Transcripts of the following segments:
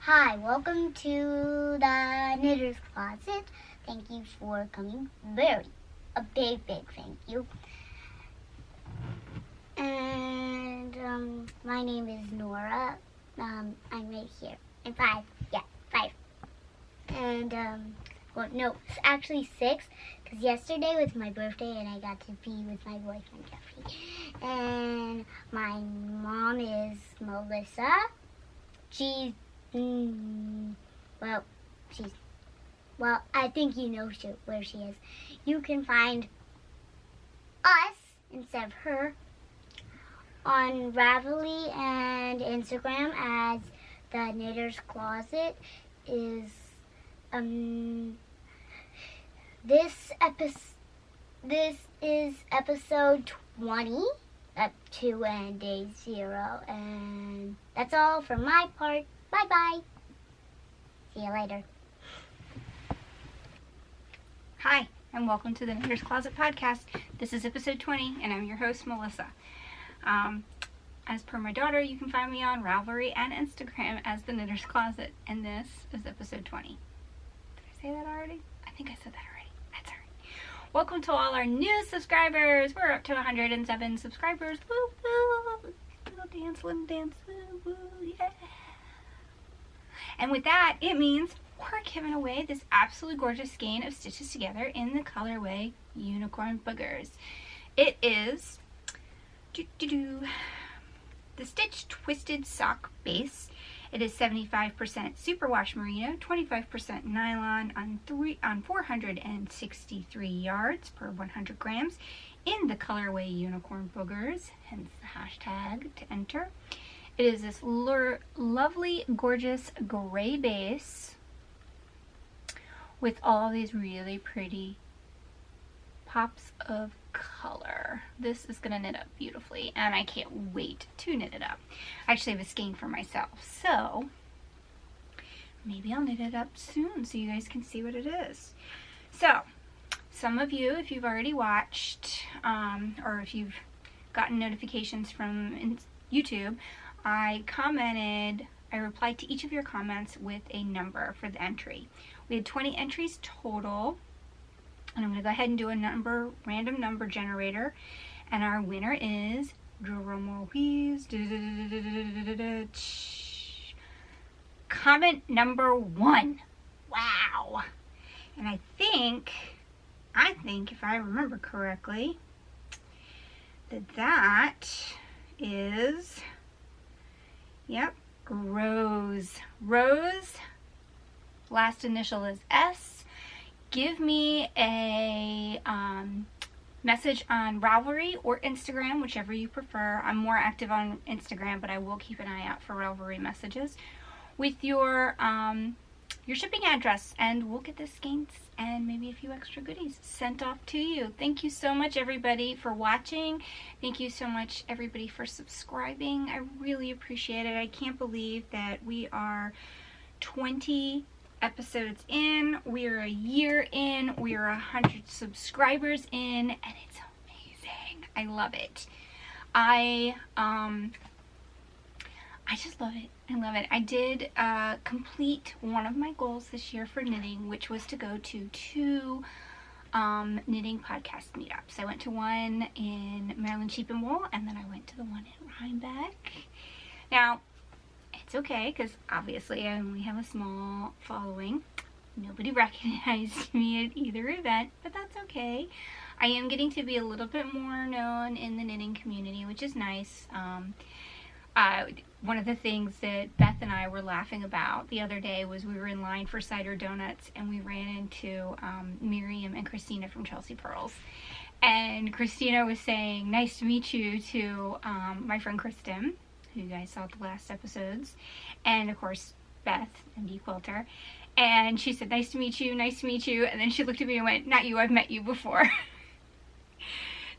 Hi, welcome to the Knitter's Closet. Thank you for coming. A big thank you. And my name is Nora. I'm right here. I'm 5. Yeah, 5. And well, no, it's actually 6, because yesterday was my birthday and I got to be with my boyfriend Jeffrey. And my mom is Melissa. She's well, I think you know where she is. You can find us instead of her on Ravelry and Instagram as the Knitter's Closet. Is this is episode 20 up to and day 0, and that's all from my part. Bye bye. See you later. Hi, and welcome to the Knitter's Closet podcast. This is episode 20, and I'm your host, Melissa. As per my daughter, you can find me on Ravelry and Instagram as the Knitter's Closet, and this is episode 20. Did I say that already? I think I said that already. That's all right. Welcome to all our new subscribers. We're up to 107 subscribers. Woo woo! Little dance, woo woo, yeah! And with that, it means we're giving away this absolutely gorgeous skein of Stitches Together in the colorway Unicorn Boogers. It is the Stitch Twisted Sock Base. It is 75% superwash merino, 25% nylon on 463 yards per 100 grams in the colorway Unicorn Boogers, hence the hashtag to enter. It is this lovely, gorgeous gray base with all these really pretty pops of color. This is going to knit up beautifully, and I can't wait to knit it up. I actually have a skein for myself, so maybe I'll knit it up soon so you guys can see what it is. So, some of you, if you've already watched, or if you've gotten notifications from YouTube, I replied to each of your comments with a number for the entry. We had 20 entries total, and I'm going to go ahead and do a random number generator, and our winner is, drumroll please, comment number 1. Wow! And I think if I remember correctly, that is, yep, Rose. Rose, last initial is S. Give me a message on Ravelry or Instagram, whichever you prefer. I'm more active on Instagram, but I will keep an eye out for Ravelry messages with your shipping address, and we'll get the skeins and maybe a few extra goodies sent off to you. Thank you so much, everybody, for watching. Thank you so much, everybody, for subscribing. I really appreciate it. I can't believe that we are 20 episodes in, we are a year in, we are 100 subscribers in, and it's amazing. I love it. I just love it. I love it. I did complete one of my goals this year for knitting, which was to go to 2 knitting podcast meetups. I went to one in Maryland Sheep and Wool, and then I went to the one in Rhinebeck. Now, it's okay, because obviously I only have a small following. Nobody recognized me at either event, but that's okay. I am getting to be a little bit more known in the knitting community, which is nice. One of the things that Beth and I were laughing about the other day was we were in line for cider donuts, and we ran into Miriam and Christina from Chelsea Pearls. And Christina was saying, "Nice to meet you," to my friend Kristen, who you guys saw at the last episodes, and of course Beth, MD Quilter, and she said, "Nice to meet you, nice to meet you," and then she looked at me and went, "Not you, I've met you before."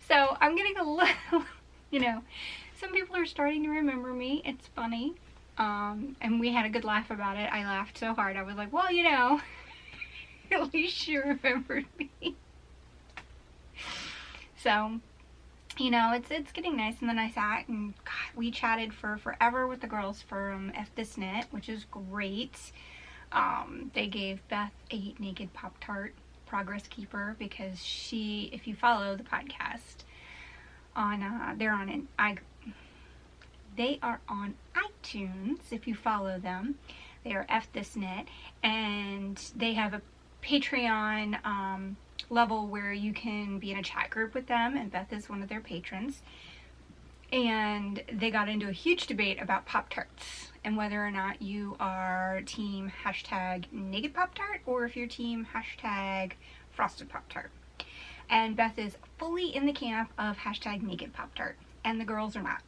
So I'm getting a little, some people are starting to remember me. It's funny, and we had a good laugh about it. I laughed so hard, I was like, well, at least you remembered me. So you know, it's getting nice. And then I sat and God, we chatted for forever with the girls from F This Knit, which is great. They gave Beth a Naked Pop-Tart Progress Keeper because she, if you follow the podcast on, they are on iTunes. If you follow them, they are F This Knit, and they have a Patreon level where you can be in a chat group with them, and Beth is one of their patrons. And they got into a huge debate about Pop-Tarts and whether or not you are team #Naked Pop-Tart or if you're team #Frosted Pop-Tart. And Beth is fully in the camp of #Naked Pop-Tart, and the girls are not.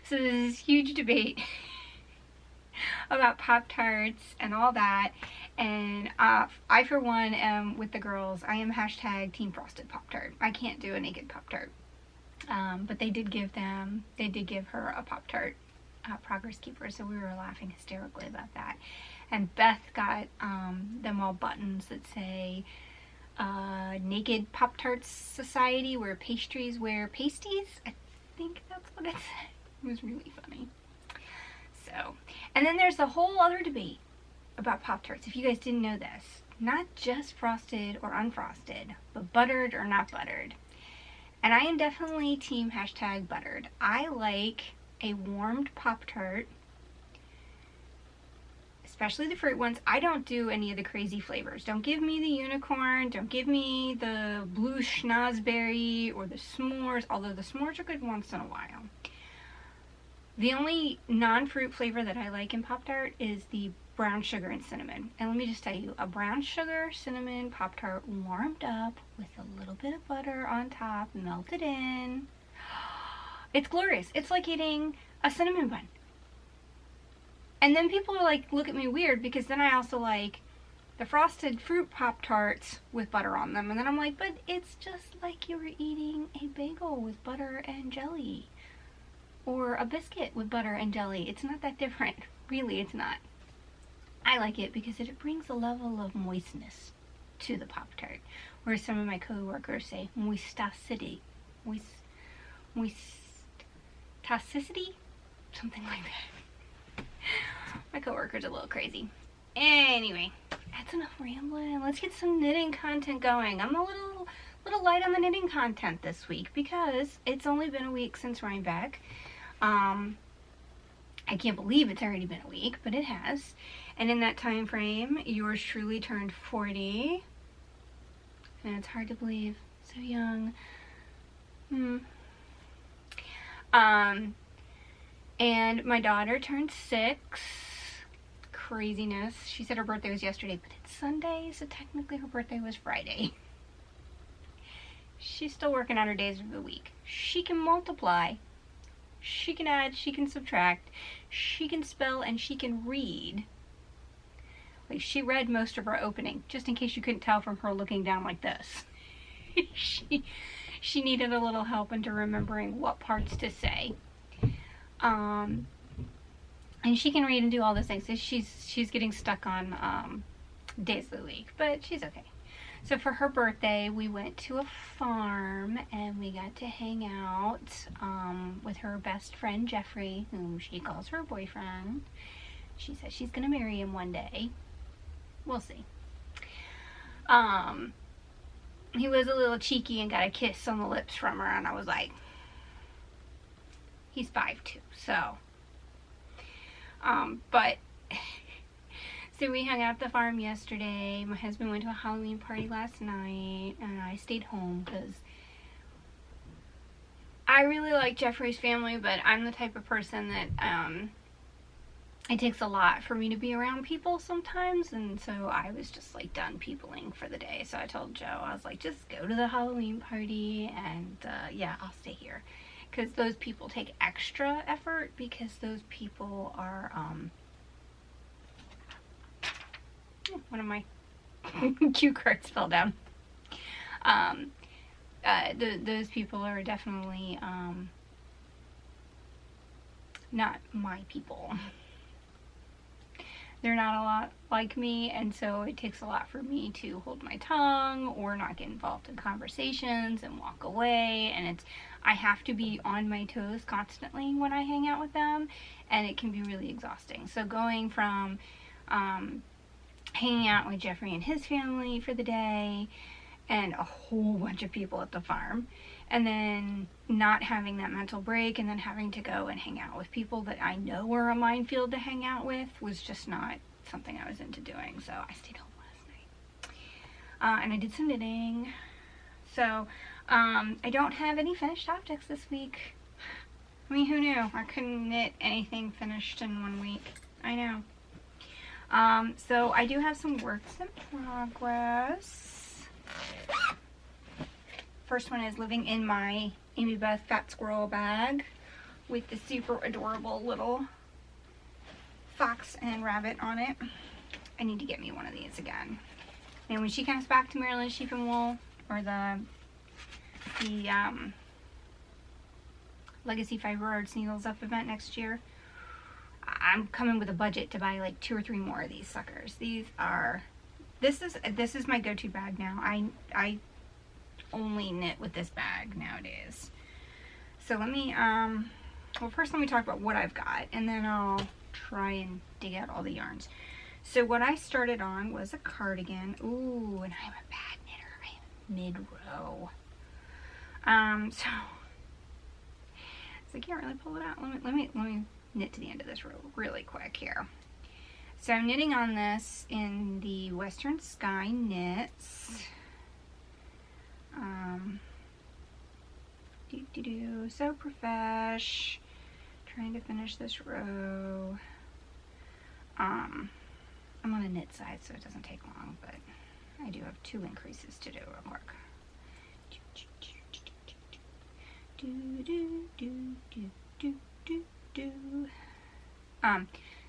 So there's this huge debate about Pop-Tarts and all that. And I, for one, am with the girls. I am #Team Frosted Pop-Tart. I can't do a Naked Pop-Tart. But they did give her a Pop-Tart Progress Keeper, so we were laughing hysterically about that. And Beth got them all buttons that say Naked Pop-Tarts Society, where pastries wear pasties. I think that's what it said. It was really funny. So, and then there's a whole other debate about Pop-Tarts, if you guys didn't know this. Not just frosted or unfrosted, but buttered or not buttered. And I am definitely team #buttered. I like a warmed Pop-Tart, especially the fruit ones. I don't do any of the crazy flavors. Don't give me the unicorn, don't give me the blue schnozberry or the s'mores, although the s'mores are good once in a while. The only non-fruit flavor that I like in Pop-Tart is the brown sugar and cinnamon. And let me just tell you, a brown sugar cinnamon Pop-Tart warmed up with a little bit of butter on top, melted in. It's glorious. It's like eating a cinnamon bun. And then people are like, look at me weird, because then I also like the frosted fruit Pop-Tarts with butter on them. And then I'm like, but it's just like you were eating a bagel with butter and jelly. Or a biscuit with butter and jelly. It's not that different. Really, it's not. I like it because it brings a level of moistness to the Pop-Tart. Whereas some of my co-workers say moistacity. Moistacity? Something like that. My co-worker's a little crazy. Anyway, that's enough rambling. Let's get some knitting content going. I'm a little light on the knitting content this week because it's only been a week since Rhinebeck. I can't believe it's already been a week, but it has. And in that time frame, yours truly turned 40. And it's hard to believe. So young. And my daughter turned 6. Craziness. She said her birthday was yesterday, but it's Sunday, so technically her birthday was Friday. She's still working on her days of the week. She can multiply. She can add, she can subtract, she can spell, and she can read. Like, she read most of her opening, just in case you couldn't tell from her looking down like this. She needed a little help into remembering what parts to say. And she can read and do all those things. So she's getting stuck on days of the week, but she's okay. So for her birthday, we went to a farm and we got to hang out with her best friend, Jeffrey, whom she calls her boyfriend. She says she's going to marry him one day. We'll see. He was a little cheeky and got a kiss on the lips from her, and I was like, he's 5'2", so. But... So we hung out at the farm yesterday. My husband went to a Halloween party last night, and I stayed home because I really like Jeffrey's family, but I'm the type of person that it takes a lot for me to be around people sometimes, and so I was just like done peopling for the day. So I told Joe, I was like, just go to the Halloween party, and yeah, I'll stay here, because those people take extra effort, because those people are one of my cue cards fell down. Those people are definitely not my people. they're not a lot like me, and so it takes a lot for me to hold my tongue or not get involved in conversations and walk away, and I have to be on my toes constantly when I hang out with them, and it can be really exhausting. So going from hanging out with Jeffrey and his family for the day and a whole bunch of people at the farm, and then not having that mental break, and then having to go and hang out with people that I know are a minefield to hang out with, was just not something I was into doing. So I stayed home last night. And I did some knitting. So I don't have any finished objects this week. I mean, who knew? I couldn't knit anything finished in 1 week. I know. So I do have some works in progress. First one is living in my Amy Beth Fat Squirrel bag with the super adorable little fox and rabbit on it. I need to get me one of these again. And when she comes back to Maryland Sheep and Wool, or the Legacy Fiber Arts Needles Up event next year, I'm coming with a budget to buy like 2 or 3 more of these suckers. This is my go-to bag now. I only knit with this bag nowadays. So let me well, first let me talk about what I've got, and then I'll try and dig out all the yarns. So what I started on was a cardigan. Ooh, and I'm a bad knitter. I am mid-row. So I can't really pull it out. Let me knit to the end of this row really quick here. So I'm knitting on this in the Western Sky Knits. So Profesh. Trying to finish this row. I'm on a knit side, so it doesn't take long, but I do have 2 increases to do real quick.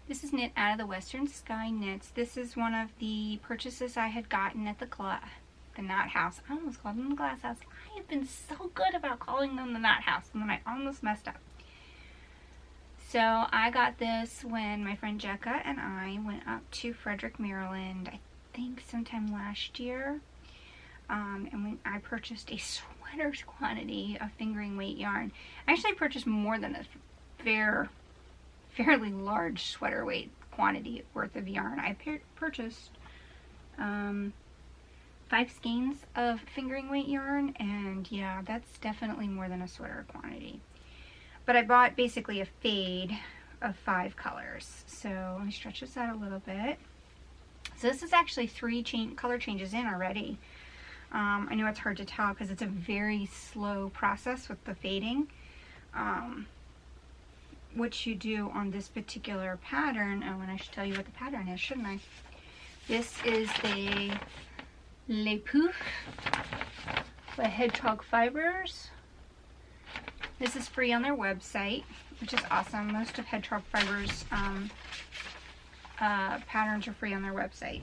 This is knit out of the Western Sky Knits. This is one of the purchases I had gotten at the Knot House. I almost called them the Glass House. I have been so good about calling them the Knot House, and then I almost messed up. So I got this when my friend Jekka and I went up to Frederick, Maryland, I think sometime last year. And when I purchased a sweater's quantity of fingering weight yarn. I actually purchased more than a fairly large sweater weight quantity worth of yarn. I purchased 5 skeins of fingering weight yarn, and yeah, that's definitely more than a sweater quantity. But I bought basically a fade of 5 colors. So let me stretch this out a little bit. So this is actually 3 color changes in already. I know it's hard to tell because it's a very slow process with the fading. What you do on this particular pattern, oh, and I should tell you what the pattern is, shouldn't I? This is the Le Pouf by Hedgehog Fibers. This is free on their website, which is awesome. Most of Hedgehog Fibers patterns are free on their website.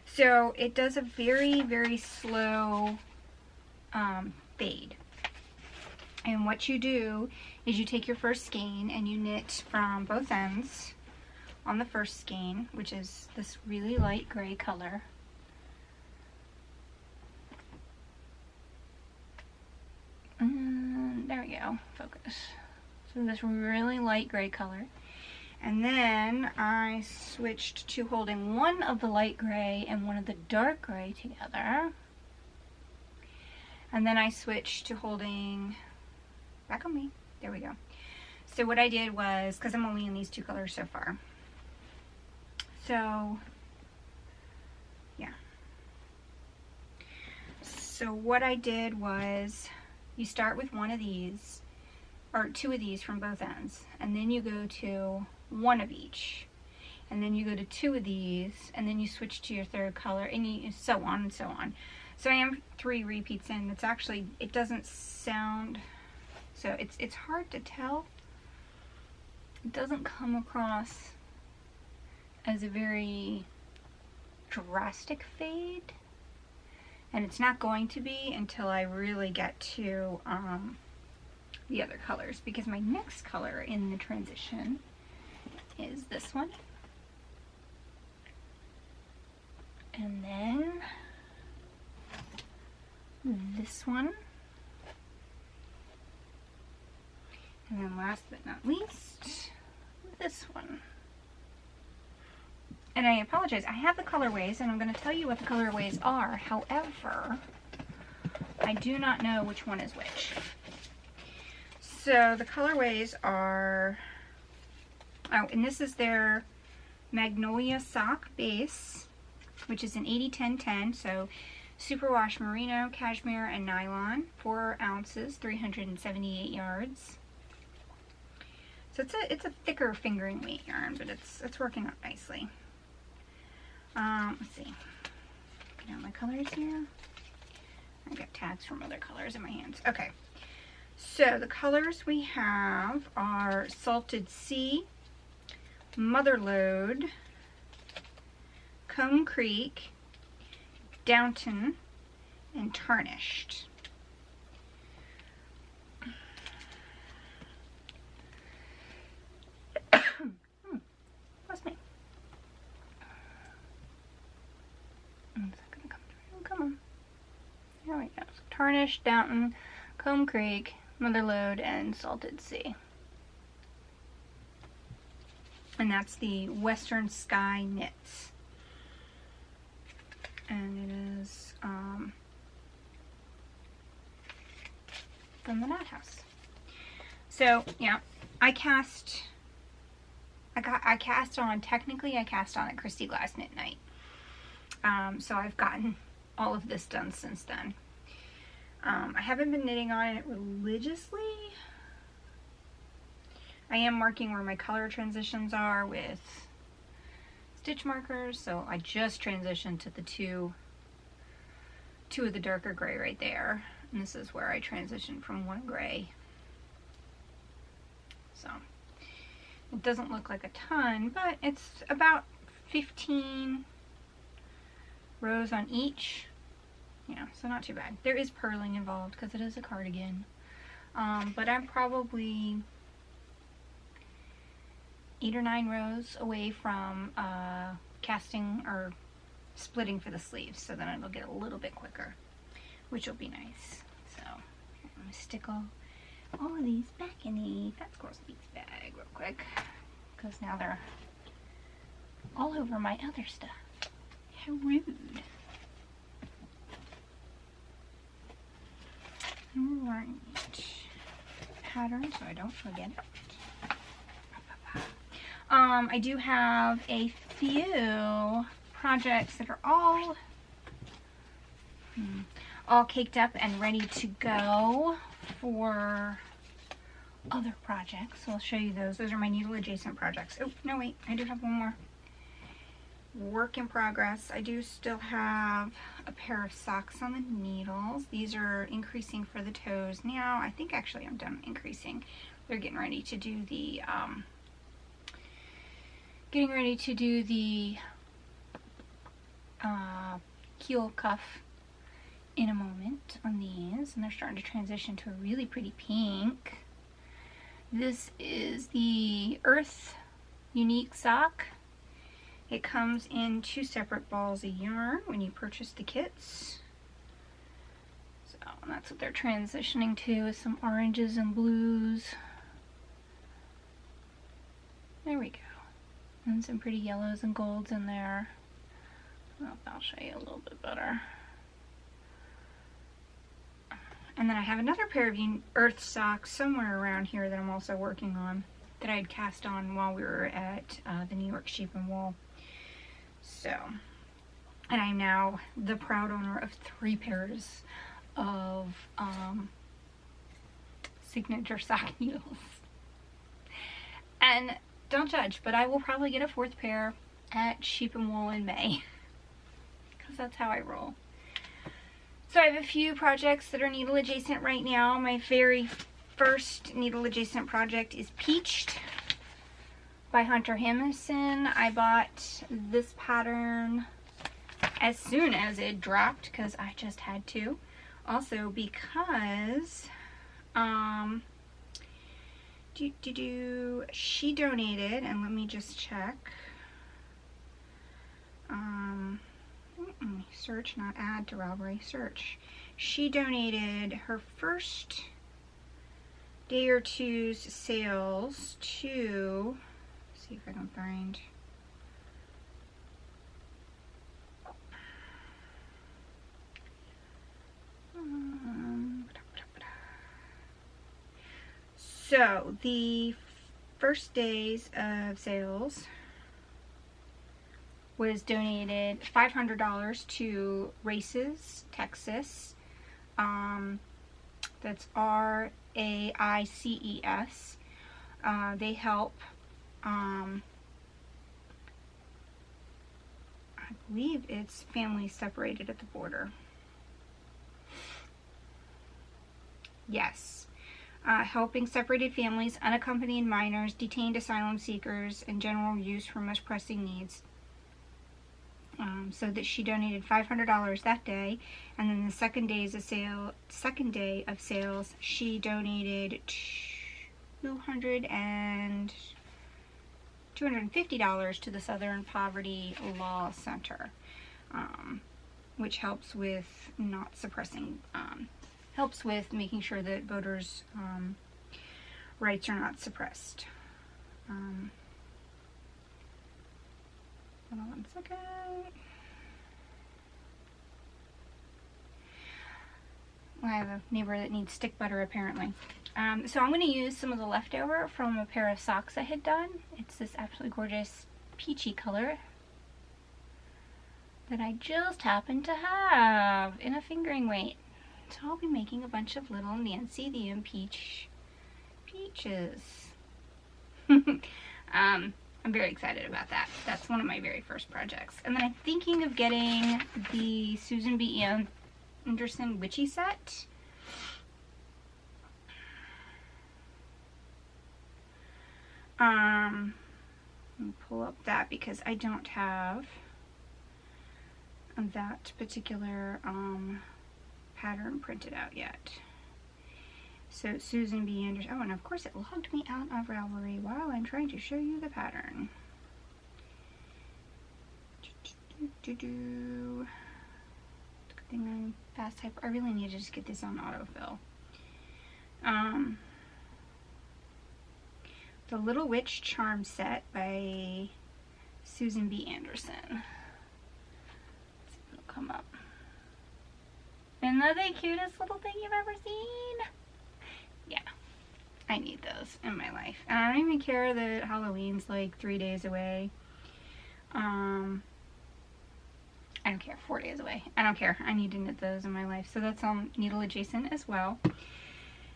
So it does a very, very slow fade. And what you do is you take your first skein and you knit from both ends on the first skein, which is this really light gray color. And there we go, focus. So this really light gray color. And then I switched to holding one of the light gray and one of the dark gray together. And then I switched to holding, back on me, there we go. So what I did was, because I'm only in these 2 colors so far. So, yeah. So what I did was, you start with one of these, or 2 of these from both ends, and then you go to 1 of each, and then you go to 2 of these, and then you switch to your 3rd color, and you, so on and so on. So I am 3 repeats in. It's actually, it doesn't sound, so it's hard to tell. It doesn't come across as a very drastic fade, and it's not going to be until I really get to the other colors, because my next color in the transition is this one. And then this one. And then last but not least, this one. And I apologize, I have the colorways and I'm going to tell you what the colorways are. However, I do not know which one is which. So the colorways are, oh, and this is their Magnolia Sock Base, which is an 80-10-10, so superwash merino, cashmere, and nylon, 4 ounces, 378 yards. So it's a thicker fingering weight yarn, but it's working out nicely. Let's see. Get out my colors here. I got tags from other colors in my hands. Okay. So the colors we have are Salted Sea, Motherlode, Comb Creek, Downton, and Tarnished. Bless me. Is that gonna come through? Come on. There we go. So Tarnished, Downton, Comb Creek, Motherlode, and Salted Sea. And that's the Western Sky Knits. And it is from the Knot House. So yeah, I cast on at Christy Glass Knit Night. So I've gotten all of this done since then. I haven't been knitting on it religiously. I am marking where my color transitions are with stitch markers, so I just transitioned to the two of the darker gray right there, and this is where I transitioned from one gray. So it doesn't look like a ton, but it's about 15 rows on each. Yeah, so not too bad. There is purling involved because it is a cardigan. But I'm probably 8 or 9 rows away from casting or splitting for the sleeves, so then it'll get a little bit quicker, which will be nice. So I'm going to stick all of these back in the Fat Squirrel Speaks bag real quick, because now they're all over my other stuff. How rude. Alright, pattern so I don't forget it. I do have a few projects that are all caked up and ready to go for other projects. So I'll show you those. Those are my needle adjacent projects. Oh, no wait, I do have one more. Work in progress. I do still have a pair of socks on the needles. These are increasing for the toes now. I think actually I'm done increasing. They're getting ready to do the heel cuff in a moment on these, and they're starting to transition to a really pretty pink. This is the Earth Unique sock. It comes in 2 separate balls of yarn when you purchase the kits. So that's what they're transitioning to, is some oranges and blues. There we go. And some pretty yellows and golds in there. Well, I'll show you a little bit better. And then I have another pair of Earth socks somewhere around here that I'm also working on, that I had cast on while we were at the New York Sheep and Wool. So, and I'm now the proud owner of 3 pairs of signature sock needles. And don't judge, but I will probably get a 4th pair at Sheep and Wool in May, because that's how I roll. So I have a few projects that are needle adjacent right now. My very first needle adjacent project is Peached by Hunter Hamison. I bought this pattern as soon as it dropped because I just had to. Also because she donated, and let me just check. Search, not add to Ravelry, search. She donated her first day or two's sales to, let's see if I can find, so the first days of sales was donated $500 to Races, Texas. That's RAICES. They help, I believe it's families separated at the border. Yes. Helping separated families, unaccompanied minors, detained asylum seekers, and general use for most pressing needs. So that she donated $500 that day, and then the second day of sales, she donated $250 to the Southern Poverty Law Center, which helps with not suppressing, helps with making sure that voters' rights are not suppressed. Hold on one second. I have a neighbor that needs stick butter apparently. So I'm going to use some of the leftover from a pair of socks I had done. It's this absolutely gorgeous peachy color that I just happen to have in a fingering weight. So I'll be making a bunch of little Nancy the peaches. I'm very excited about that. That's one of my very first projects. And then I'm thinking of getting the Susan B. Anderson Witchy set. Let me pull up that because I don't have that particular pattern printed out yet. So Susan B. Anderson. Oh, and of course it logged me out of Ravelry while I'm trying to show you the pattern. Good thing I'm fast type. I really need to just get this on autofill. The Little Witch Charm Set by Susan B. Anderson. Let's see if it'll come up. Isn't that the cutest little thing you've ever seen? Yeah, I need those in my life. And I don't even care that Halloween's like 3 days away. I don't care, 4 days away. I don't care. I need to knit those in my life. So that's needle adjacent as well.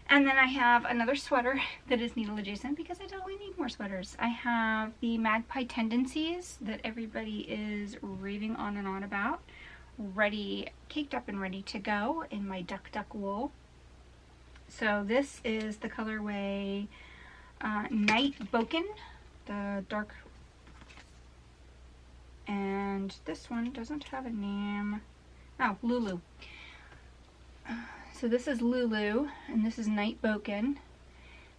And then I have another sweater that is needle adjacent because I totally need more sweaters. I have the Magpie Tendencies that everybody is raving on and on about. Ready, caked up and ready to go in my duck wool. So this is the colorway Night Boken, the dark, and this one doesn't have a name. Oh, Lulu. So this is Lulu, and this is Night Boken.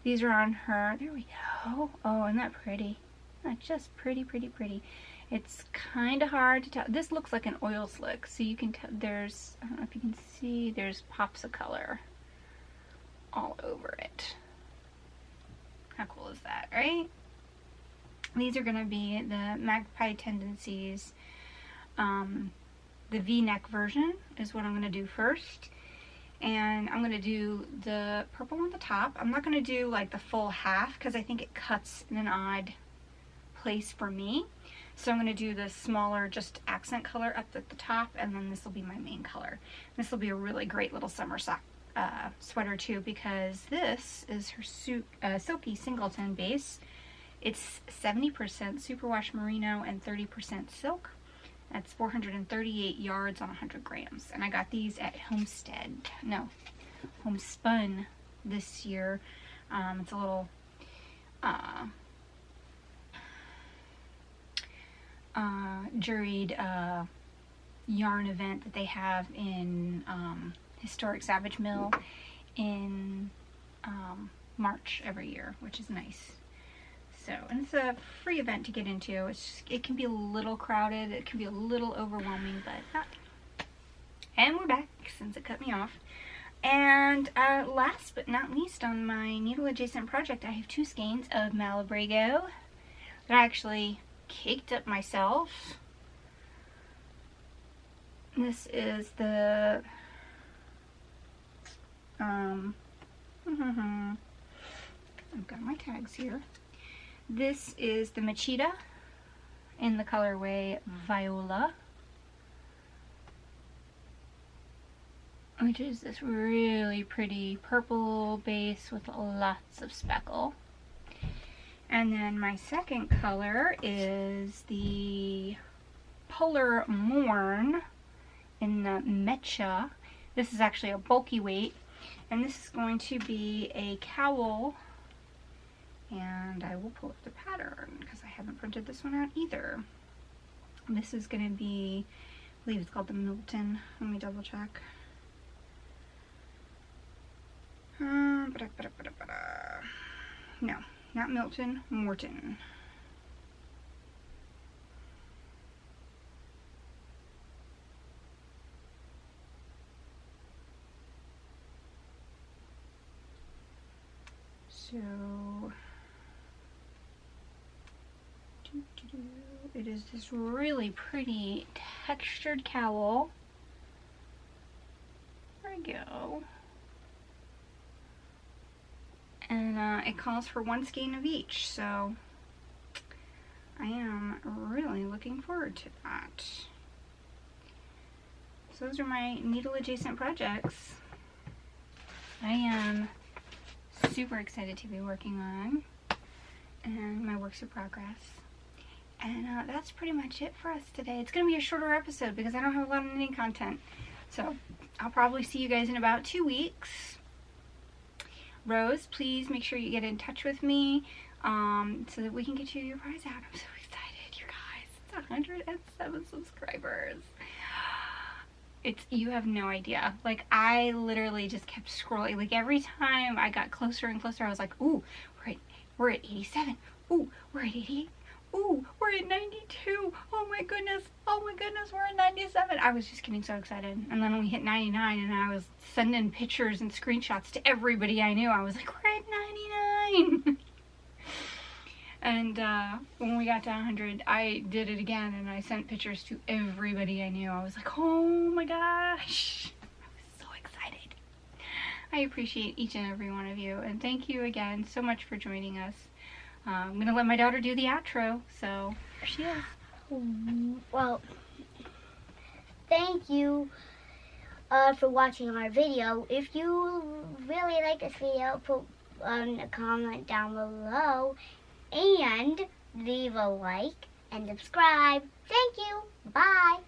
These are on her. There we go. Oh, isn't that pretty? That's just pretty, pretty, pretty. It's kind of hard to tell. This looks like an oil slick, so you can tell there's, I don't know if you can see, there's pops of color all over it. How cool is that, right? These are going to be the Magpie Tendencies. The V-neck version is what I'm going to do first. And I'm going to do the purple on the top. I'm not going to do like the full half because I think it cuts in an odd place for me. So I'm going to do the smaller just accent color up at the top, and then this will be my main color. This will be a really great little summer sweater too, because this is her Silky Singleton base. It's 70% superwash merino and 30% silk. That's 438 yards on 100 grams. And I got these at Homespun this year. It's a little juried yarn event that they have in Historic Savage Mill in March every year, which is nice. So, and it's a free event to get into. It can be a little crowded, it can be a little overwhelming, but not. And we're back since it cut me off. And last but not least on my needle adjacent project, I have 2 skeins of Malabrigo that I actually caked up myself. This is the I've got my tags here. This is the Machida in the colorway Viola, which is this really pretty purple base with lots of speckle. And then my second color is the Polar Morn in the Mecha. This is actually a bulky weight, and this is going to be a cowl, and I will pull up the pattern because I haven't printed this one out either. This is going to be, I believe it's called the Milton. Let me double check. No, not Milton, Morton. So, it is this really pretty textured cowl. There we go. And it calls for 1 skein of each, so I am really looking forward to that. So those are my needle adjacent projects. I am super excited to be working on, and my works in progress. And that's pretty much it for us today. It's going to be a shorter episode because I don't have a lot of knitting content. So I'll probably see you guys in about 2 weeks. Rose, please make sure you get in touch with me so that we can get you your prize out. I'm so excited, you guys. It's 107 subscribers. You have no idea. Like, I literally just kept scrolling. Like, every time I got closer and closer, I was like, ooh, we're at 87. Ooh, we're at 88. Ooh, we're at 92. Oh my goodness, we're at 97. I was just getting so excited. And then we hit 99, and I was sending pictures and screenshots to everybody I knew. I was like, we're at 99. And when we got to 100, I did it again, and I sent pictures to everybody I knew. I was like, oh my gosh. I was so excited. I appreciate each and every one of you, and thank you again so much for joining us. I'm going to let my daughter do the outro, so here she is. Well, thank you for watching our video. If you really like this video, put a comment down below and leave a like and subscribe. Thank you. Bye.